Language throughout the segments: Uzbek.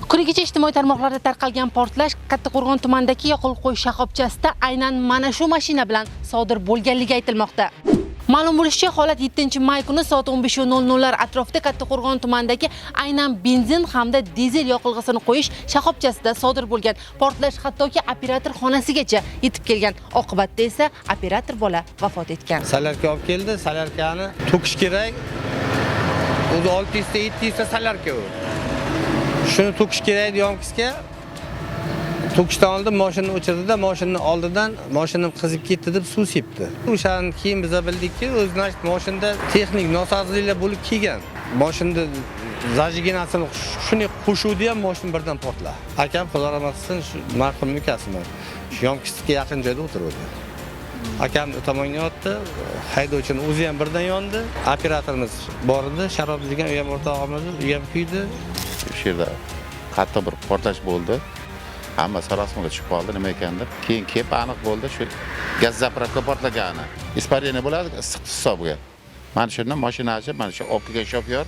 Kunigacha ijtimoiy tarmoqlarda tarqalgan portlash Kattaqo'rg'on tumanidagi yoqilg'i quyish shoxobchasida aynan mana shu mashina bilan sodir bo'lganligi aytilmoqda. Ma'lum bo'lishicha, holat 7-may kuni soat 15:00 lar atrofida Kattaqo'rg'on tumanidagi aynan benzin hamda dizel yoqilg'isini qo'yish shoxobchasida sodir bo'lgan. Portlash hattoki operator xonasigacha yetib kelgan. Oqibatda esa operator bola vafot etgan. Salarka olib keldi, salarkani to'kish kerak. O'zi 600 ta 700 ta salarka u. Shuni to'kish kerak yomkisga. To'kishdan oldin mashinani o'chirdi-da, mashinaning oldidan mashinam qizib ketdi deb suv sepdi. O'shadan keyin biz bildikki, o'zi mashinada texnik nosozliklar bo'lib kelgan. Mashinada zajginasini shuni qo'shuvdi ham mashina birdan portladi. Akam Xudo rahmat qilsin, shu marhumning ukasiman. Shu yomkisga yaqin joyda o'tirdi. Akam tomonga o'tdi, haydovchining o'zi ham birdan yondi. Operatorimiz bor edi, Sharob degan u ham o'rtog'imiz, u ham kuydi. Shu yerda qattiq bir portlash bo'ldi. Hamma sarosimaga tushib qoldi, nima ekan deb. Keyin kelib aniq bo'ldi, shu gaz zapravka portlagani. Ispariyani bo'ladi issiq hisobiga. Mana shundan mashina ochib, mana shu olib kelgan shofyor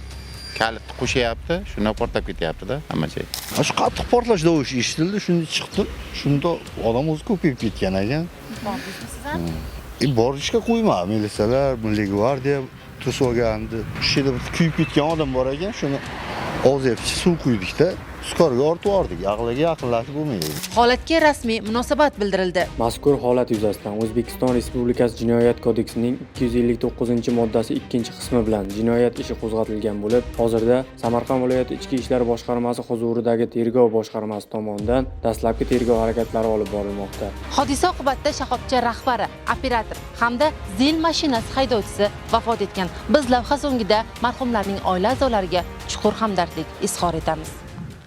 kalitni qo'shyapti, shundan portlab ketyapti-da hamma joy. Shu qattiq portlash tovushi eshitildi, shunda chiqdi. Shunda odam o'zi ko'payib ketgan ekan. Bordingizmi? Borishga qo'ymadi, militsiyalar, Milliy gvardiya to'sib olgandi. Shu yerda kuyib ketgan odam bor ekan, shuni ozyapchi suv quydik-da. Skorga ortib yubordik, aqliga yaqinlashib bo'lmaydi. Holatga rasmiy munosabat bildirildi. Mazkur holat yuzasidan O'zbekiston Respublikasi Jinoyat kodeksining 259-moddasi 2-qismi bilan jinoyat ishi qo'zg'atilgan bo'lib, hozirda Samarqand viloyati Ichki ishlar boshqarmasi huzuridagi tergov boshqarmasi tomonidan dastlabki tergov harakatlari olib borilmoqda. Hodisa oqibatida shoxobcha rahbari, operator hamda zil mashinasi haydovchisi vafot etgan. Biz lavha so'ngida marhumlarning oila a'zolariga chuqur hamdardlik izhor etamiz.